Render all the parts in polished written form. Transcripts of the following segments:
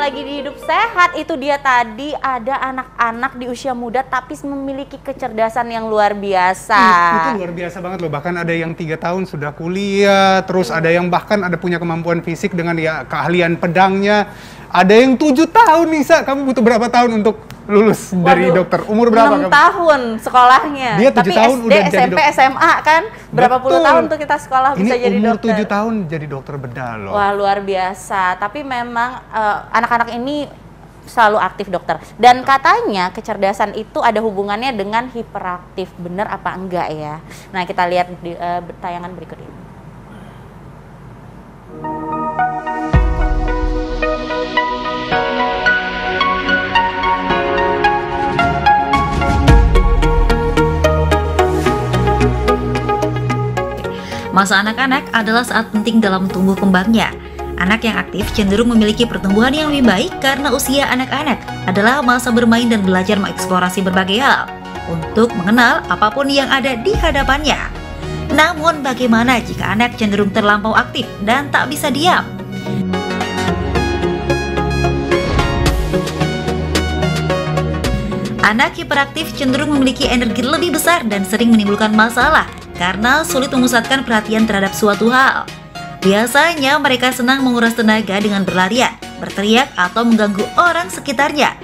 lagi di Hidup Sehat. Itu dia tadi ada anak-anak di usia muda tapi memiliki kecerdasan yang luar biasa. Itu luar biasa banget loh. Bahkan ada yang 3 tahun sudah kuliah, terus ada yang bahkan ada punya kemampuan fisik dengan ya keahlian pedangnya. Ada yang 7 tahun, Nisa. Kamu butuh berapa tahun untuk lulus dari dokter? Umur berapa 6 kamu? tahun sekolahnya. Dia 7 tapi tahun SD, udah jadi SMP, SMA kan. Berapa puluh tahun tuh kita sekolah bisa jadi dokter. Ini umur 7 tahun jadi dokter bedah loh. Wah, luar biasa. Tapi memang anak-anak ini selalu aktif, dokter. Dan katanya kecerdasan itu ada hubungannya dengan hiperaktif. Bener apa enggak ya? Nah, kita lihat di tayangan berikut ini. Masa anak-anak adalah saat penting dalam tumbuh kembangnya. Anak yang aktif cenderung memiliki pertumbuhan yang lebih baik karena usia anak-anak adalah masa bermain dan belajar mengeksplorasi berbagai hal untuk mengenal apapun yang ada di hadapannya. Namun bagaimana jika anak cenderung terlampau aktif dan tak bisa diam? Anak hiperaktif cenderung memiliki energi lebih besar dan sering menimbulkan masalah karena sulit memusatkan perhatian terhadap suatu hal. Biasanya mereka senang menguras tenaga dengan berlarian, berteriak, atau mengganggu orang sekitarnya.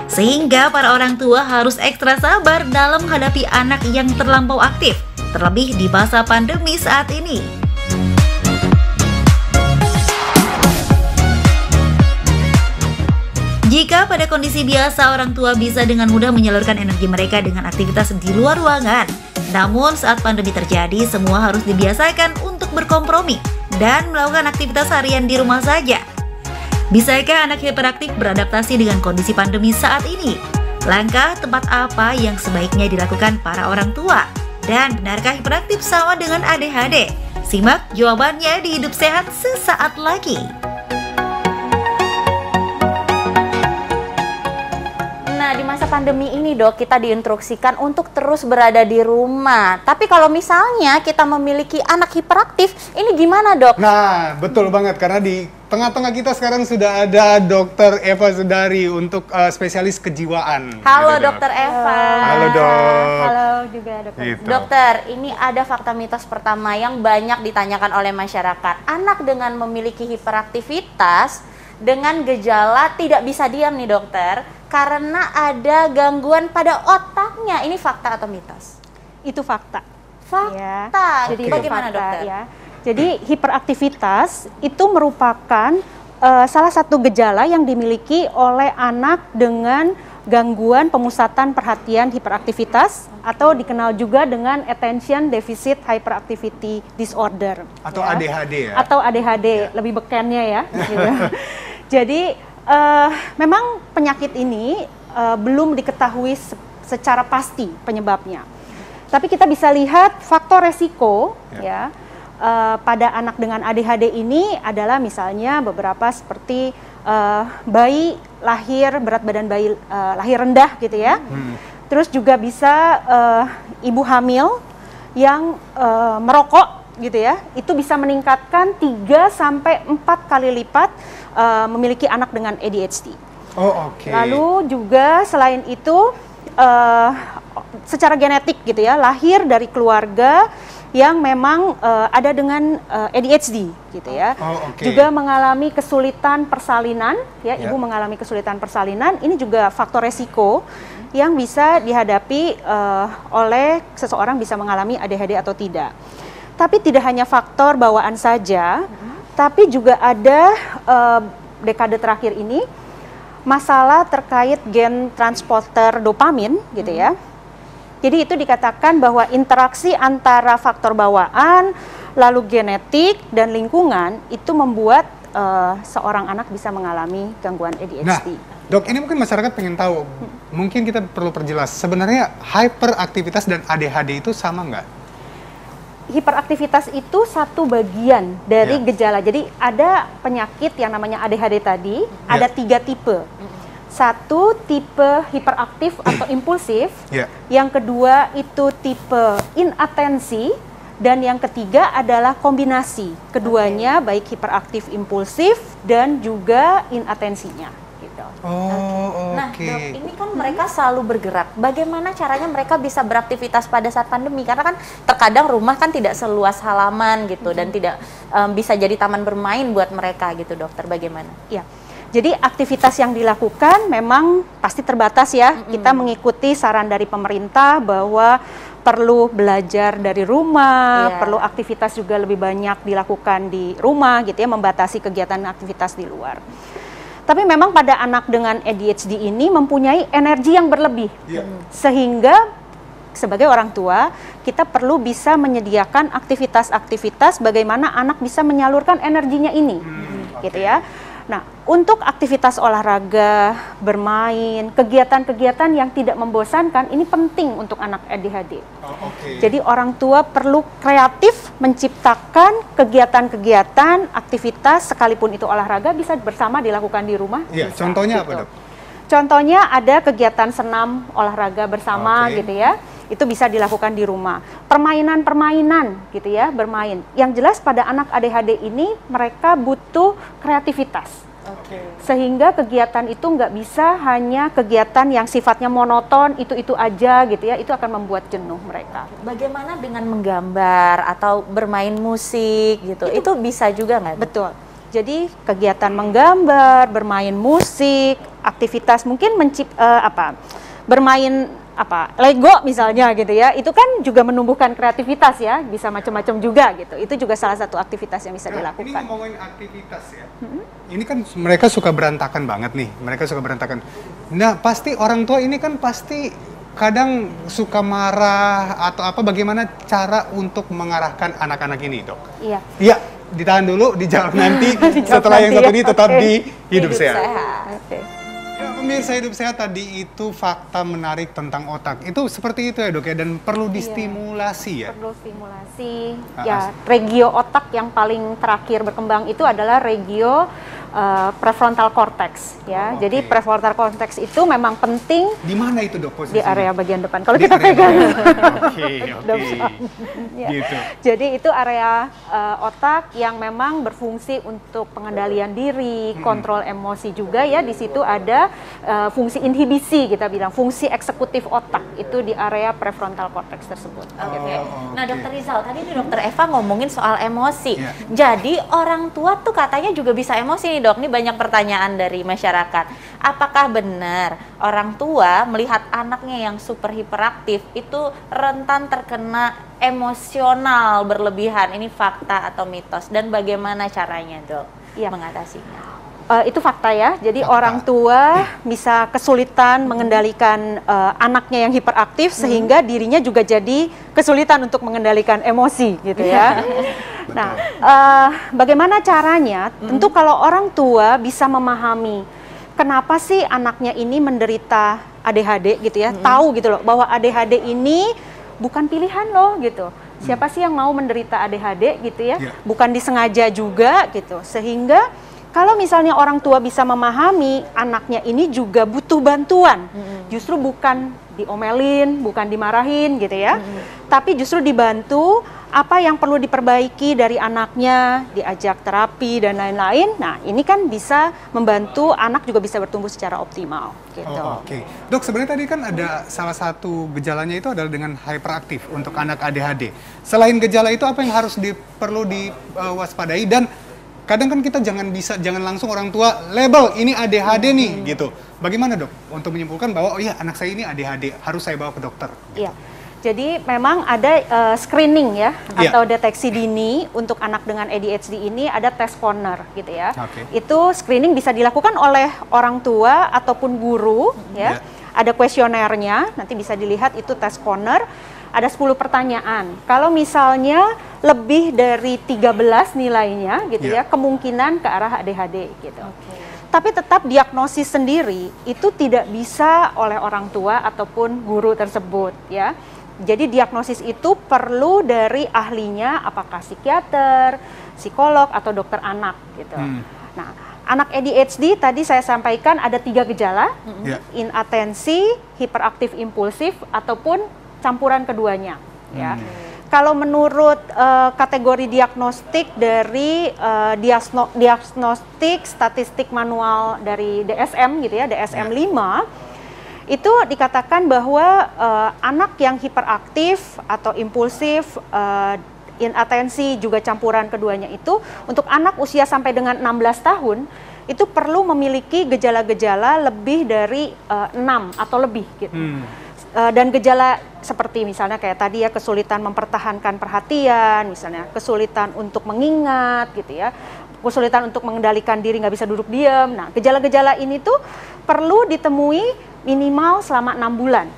Sehingga para orang tua harus ekstra sabar dalam menghadapi anak yang terlampau aktif, terlebih di masa pandemi saat ini. Jika pada kondisi biasa orang tua bisa dengan mudah menyalurkan energi mereka dengan aktivitas di luar ruangan, namun saat pandemi terjadi semua harus dibiasakan untuk berkompromi dan melakukan aktivitas harian di rumah saja. Bisakah anak hiperaktif beradaptasi dengan kondisi pandemi saat ini? Langkah tepat apa yang sebaiknya dilakukan para orang tua? Dan benarkah hiperaktif sama dengan ADHD? Simak jawabannya di Hidup Sehat sesaat lagi. Nah, di masa pandemi ini, Dok, kita diinstruksikan untuk terus berada di rumah. Tapi kalau misalnya kita memiliki anak hiperaktif, ini gimana, Dok? Nah, betul banget. Karena di tengah-tengah kita sekarang sudah ada Dokter Eva Sudari untuk spesialis kejiwaan. Halo, gitu, Dokter Eva. Halo, Dok. Halo juga, Dokter. Gitu. Dokter, ini ada fakta mitos pertama yang banyak ditanyakan oleh masyarakat. Anak dengan memiliki hiperaktivitas dengan gejala tidak bisa diam nih, Dokter, karena ada gangguan pada otaknya. Ini fakta atau mitos? Itu fakta. Fakta. Ya. Jadi Oke. bagaimana, fakta, Dokter? ya. Jadi hiperaktivitas itu merupakan salah satu gejala yang dimiliki oleh anak dengan gangguan pemusatan perhatian hiperaktivitas atau dikenal juga dengan Attention Deficit Hyperactivity Disorder. Atau ya. ADHD ya? Atau ADHD, lebih bekennya ya. Gitu. Jadi memang penyakit ini belum diketahui secara pasti penyebabnya. Tapi kita bisa lihat faktor resiko ya pada anak dengan ADHD ini adalah misalnya beberapa seperti bayi lahir, berat badan bayi lahir rendah gitu ya. Terus juga bisa ibu hamil yang merokok gitu ya, itu bisa meningkatkan 3 sampai 4 kali lipat memiliki anak dengan ADHD. Oh, oke. Lalu juga selain itu secara genetik gitu ya, lahir dari keluarga yang memang ada dengan ADHD gitu ya. Oh, oke. Juga mengalami kesulitan persalinan ya, ibu mengalami kesulitan persalinan, ini juga faktor resiko yang bisa dihadapi oleh seseorang bisa mengalami ADHD atau tidak. Tapi tidak hanya faktor bawaan saja, tapi juga ada dekade terakhir ini masalah terkait gen transporter dopamin gitu ya. Jadi itu dikatakan bahwa interaksi antara faktor bawaan, lalu genetik dan lingkungan itu membuat seorang anak bisa mengalami gangguan ADHD. Nah, Dok, ini mungkin masyarakat pengen tahu, mungkin kita perlu perjelas, sebenarnya hyperaktivitas dan ADHD itu sama nggak? Hiperaktivitas itu satu bagian dari gejala. Jadi ada penyakit yang namanya ADHD tadi, ada 3 tipe. Satu tipe hiperaktif atau impulsif, yang kedua itu tipe inatensi, dan yang ketiga adalah kombinasi keduanya, baik hiperaktif impulsif dan juga inatensinya. gitu. Nah, Dok, ini kan mereka selalu bergerak. Bagaimana caranya mereka bisa beraktivitas pada saat pandemi? Karena kan terkadang rumah kan tidak seluas halaman gitu dan tidak bisa jadi taman bermain buat mereka gitu, Dokter. Bagaimana? Ya. Jadi aktivitas yang dilakukan memang pasti terbatas ya. Kita mengikuti saran dari pemerintah bahwa perlu belajar dari rumah, perlu aktivitas juga lebih banyak dilakukan di rumah gitu ya, membatasi kegiatan aktivitas di luar. Tapi memang pada anak dengan ADHD ini mempunyai energi yang berlebih. Sehingga sebagai orang tua, kita perlu bisa menyediakan aktivitas-aktivitas bagaimana anak bisa menyalurkan energinya ini. Gitu ya. Nah, untuk aktivitas olahraga, bermain, kegiatan-kegiatan yang tidak membosankan, ini penting untuk anak ADHD. Jadi orang tua perlu kreatif menciptakan kegiatan-kegiatan, aktivitas, sekalipun itu olahraga, bisa bersama dilakukan di rumah. Iya, bisa, contohnya gitu. apa, Dok? Contohnya ada kegiatan senam olahraga bersama gitu ya. Itu bisa dilakukan di rumah. Permainan-permainan gitu ya, bermain. Yang jelas pada anak ADHD ini mereka butuh kreativitas. Sehingga kegiatan itu nggak bisa hanya kegiatan yang sifatnya monoton, itu aja gitu ya, itu akan membuat jenuh mereka. Bagaimana dengan menggambar atau bermain musik gitu? Itu bisa juga nggak? Betul. Jadi kegiatan menggambar, bermain musik, aktivitas mungkin bermain Lego misalnya gitu ya, itu kan juga menumbuhkan kreativitas ya, bisa macam-macam juga gitu. Itu juga salah satu aktivitas yang bisa dilakukan. Ini ngomongin aktivitas ya. Ini kan mereka suka berantakan banget nih, mereka suka berantakan. Nah, pasti orang tua ini kan pasti kadang suka marah atau apa, bagaimana cara untuk mengarahkan anak-anak ini, Dok? Iya. Iya, ditahan dulu, dijawab nanti. Setelah yang satu ini tetap di Hidup Sehat. Ya, pemirsa Hidup Sehat, tadi itu fakta menarik tentang otak. Itu seperti itu ya, Dok ya, dan perlu distimulasi ya. Perlu stimulasi. Ya, regio otak yang paling terakhir berkembang itu adalah regio prefrontal cortex ya. Jadi prefrontal cortex itu memang penting. Di mana itu, Dok, posisinya? Di area bagian depan. Kalau kita pegang. Oke. Gitu. Jadi itu area otak yang memang berfungsi untuk pengendalian diri, kontrol emosi juga ya. Di situ ada fungsi inhibisi, kita bilang fungsi eksekutif otak itu di area prefrontal cortex tersebut. Nah, Dokter Rizal, tadi Dokter Eva ngomongin soal emosi. Jadi orang tua tuh katanya juga bisa emosi nih, Dok. Ini banyak pertanyaan dari masyarakat. Apakah benar orang tua melihat anaknya yang super hiperaktif itu rentan terkena emosional berlebihan? Ini fakta atau mitos? Dan bagaimana caranya, Dok, mengatasinya? Itu fakta ya. Jadi orang tua bisa kesulitan mengendalikan anaknya yang hiperaktif sehingga dirinya juga jadi kesulitan untuk mengendalikan emosi gitu ya. Nah, bagaimana caranya? Tentu kalau orang tua bisa memahami kenapa sih anaknya ini menderita ADHD gitu ya, tahu gitu loh bahwa ADHD ini bukan pilihan loh gitu. Siapa sih yang mau menderita ADHD gitu ya? Bukan disengaja juga gitu. Sehingga kalau misalnya orang tua bisa memahami anaknya ini juga butuh bantuan, justru bukan diomelin, bukan dimarahin gitu ya, tapi justru dibantu apa yang perlu diperbaiki dari anaknya, diajak terapi dan lain-lain. Nah, ini kan bisa membantu anak juga bisa bertumbuh secara optimal gitu. Dok, sebenarnya tadi kan ada salah satu gejalanya itu adalah dengan hyperaktif untuk anak ADHD. Selain gejala itu apa yang harus perlu diwaspadai, dan kadang kan kita jangan langsung orang tua label ini ADHD nih gitu. Bagaimana, Dok, untuk menyimpulkan bahwa oh iya anak saya ini ADHD, harus saya bawa ke dokter? Gitu. Iya. Jadi memang ada screening ya atau deteksi dini untuk anak dengan ADHD ini, ada tes corner gitu ya. Itu screening bisa dilakukan oleh orang tua ataupun guru ya. Ada kuesionernya, nanti bisa dilihat itu tes corner. Ada 10 pertanyaan. Kalau misalnya lebih dari 13 nilainya gitu ya, kemungkinan ke arah ADHD gitu. Tapi tetap diagnosis sendiri itu tidak bisa oleh orang tua ataupun guru tersebut ya. Jadi diagnosis itu perlu dari ahlinya, apakah psikiater, psikolog atau dokter anak gitu. Nah, anak ADHD tadi saya sampaikan ada 3 gejala, inatensi, hiperaktif impulsif ataupun campuran keduanya ya. kalau menurut kategori diagnostik dari diagnostik statistik manual dari DSM gitu ya, DSM 5, itu dikatakan bahwa anak yang hiperaktif atau impulsif, inatensi juga campuran keduanya itu, untuk anak usia sampai dengan 16 tahun itu perlu memiliki gejala-gejala lebih dari 6 atau lebih gitu. Dan gejala seperti misalnya kayak tadi ya, kesulitan mempertahankan perhatian, misalnya kesulitan untuk mengingat gitu ya, kesulitan untuk mengendalikan diri, nggak bisa duduk diam. Nah, gejala-gejala ini tuh perlu ditemui minimal selama 6 bulan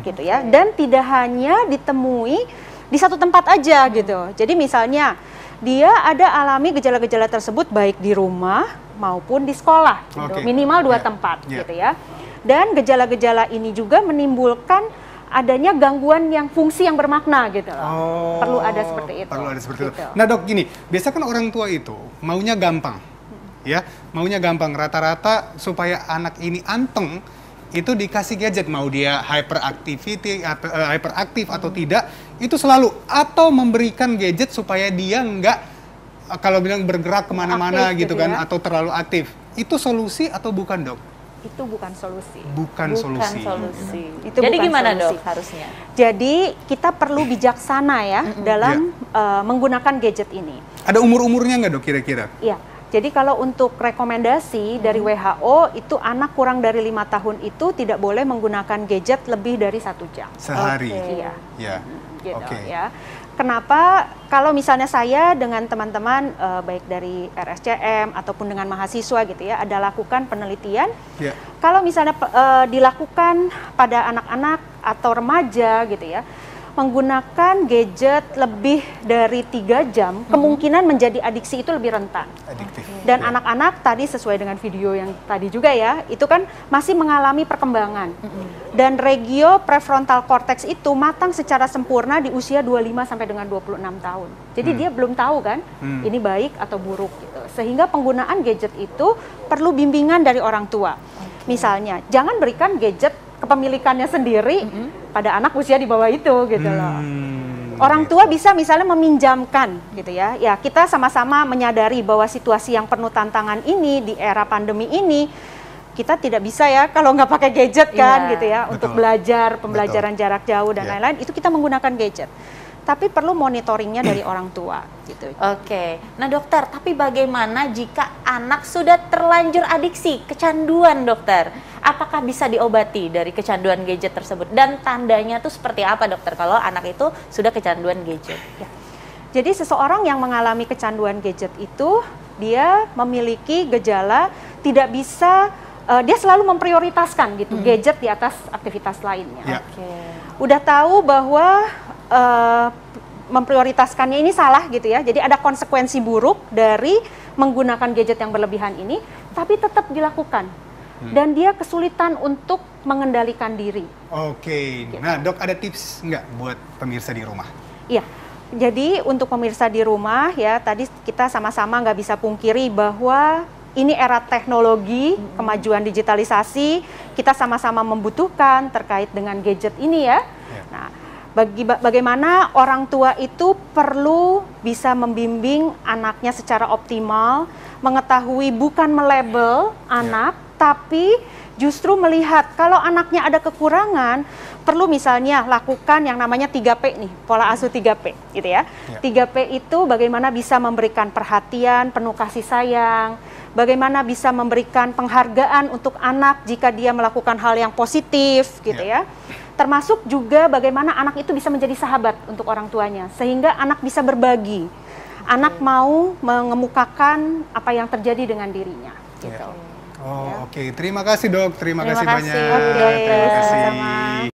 gitu ya, dan tidak hanya ditemui di satu tempat aja gitu. Jadi misalnya dia ada alami gejala-gejala tersebut baik di rumah maupun di sekolah gitu. Minimal 2 tempat gitu ya. Dan gejala-gejala ini juga menimbulkan adanya gangguan yang fungsi yang bermakna gitu loh. Perlu ada seperti itu. Perlu ada seperti gitu. itu. Nah dok, gini, biasa kan orang tua itu maunya gampang, ya, maunya gampang. Rata-rata supaya anak ini anteng, itu dikasih gadget, mau dia hyperaktif atau tidak, itu selalu, atau memberikan gadget supaya dia nggak, kalau bilang bergerak kemana-mana gitu kan, atau terlalu aktif. Itu solusi atau bukan dok? Itu bukan solusi. Bukan solusi. Itu Jadi bukan gimana solusi. dok harusnya? Jadi kita perlu bijaksana ya dalam menggunakan gadget ini. Ada umur-umurnya nggak dok kira-kira? Iya. Jadi kalau untuk rekomendasi dari WHO itu anak kurang dari 5 tahun itu tidak boleh menggunakan gadget lebih dari 1 jam. Sehari? Iya. Ya. Gitu Oke. ya. Kenapa? Kalau misalnya saya dengan teman-teman baik dari RSCM ataupun dengan mahasiswa gitu ya, ada lakukan penelitian. Ya. Kalau misalnya dilakukan pada anak-anak atau remaja gitu ya, menggunakan gadget lebih dari 3 jam, kemungkinan menjadi adiksi itu lebih rentan. Adiktif. Dan anak-anak tadi sesuai dengan video yang tadi juga ya, itu kan masih mengalami perkembangan. Dan regio prefrontal cortex itu matang secara sempurna di usia 25 sampai dengan 26 tahun. Jadi dia belum tahu kan, ini baik atau buruk gitu. Sehingga penggunaan gadget itu perlu bimbingan dari orang tua. Misalnya, jangan berikan gadget kepemilikannya sendiri pada anak usia di bawah itu gitu loh. Orang tua bisa misalnya meminjamkan gitu ya. Ya, kita sama-sama menyadari bahwa situasi yang penuh tantangan ini di era pandemi ini, kita tidak bisa ya kalau nggak pakai gadget kan gitu ya. Untuk belajar, pembelajaran jarak jauh dan lain-lain, itu kita menggunakan gadget. Tapi perlu monitoringnya dari orang tua gitu. Oke, nah dokter, tapi bagaimana jika anak sudah terlanjur adiksi, kecanduan dokter? Apakah bisa diobati dari kecanduan gadget tersebut? Dan tandanya tuh seperti apa dokter kalau anak itu sudah kecanduan gadget? Ya. Jadi seseorang yang mengalami kecanduan gadget itu, dia memiliki gejala tidak bisa, dia selalu memprioritaskan gitu gadget di atas aktivitas lainnya. Udah tahu bahwa memprioritaskannya ini salah gitu ya, jadi ada konsekuensi buruk dari menggunakan gadget yang berlebihan ini, tapi tetap dilakukan dan dia kesulitan untuk mengendalikan diri. Oke, nah dok ada tips nggak buat pemirsa di rumah? Iya, jadi untuk pemirsa di rumah ya, tadi kita sama-sama nggak bisa pungkiri bahwa ini era teknologi, kemajuan digitalisasi, kita sama-sama membutuhkan terkait dengan gadget ini ya. Nah, bagaimana orang tua itu perlu bisa membimbing anaknya secara optimal, mengetahui bukan melabel anak, tapi justru melihat kalau anaknya ada kekurangan, perlu misalnya lakukan yang namanya 3P nih, pola asuh 3P gitu ya. 3P itu bagaimana bisa memberikan perhatian, penuh kasih sayang, bagaimana bisa memberikan penghargaan untuk anak jika dia melakukan hal yang positif gitu ya. Termasuk juga bagaimana anak itu bisa menjadi sahabat untuk orang tuanya, sehingga anak bisa berbagi. Anak mau mengemukakan apa yang terjadi dengan dirinya. Gitu. Oke. Terima kasih dok, terima kasih banyak. Terima kasih. Terima kasih.